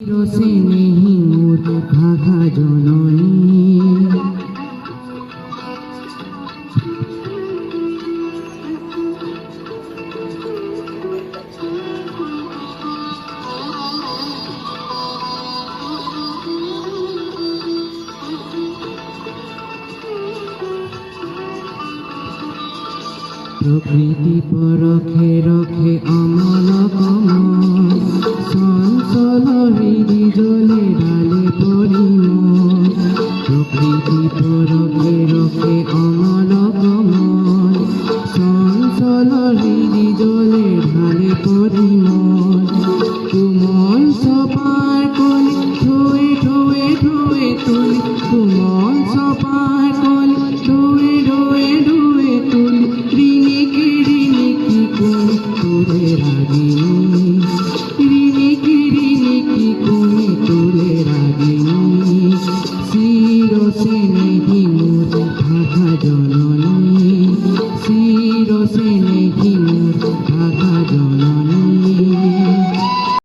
চিরস্নেহী মোর ভাখা জননী প্রকৃতি পরখে রখে অমল কমল চঞ্চল হৃদি জলে ডালে পরিমল প্রকৃতি পরখে রখে অমল কমল চঞ্চল হৃদি জলে ঢালে পরিমল কোমল সপার কলি ঠোয়ে ঠোয়ে ঠোয়ে তুলি কোমল সপার কলি ঠোয়ে ঠোয়ে ঠোয়ে তুলি রিনিকি কোনি তুলে রাগিনী রিনিকি কোনি তুলে রাগিনী চিরস্নেহী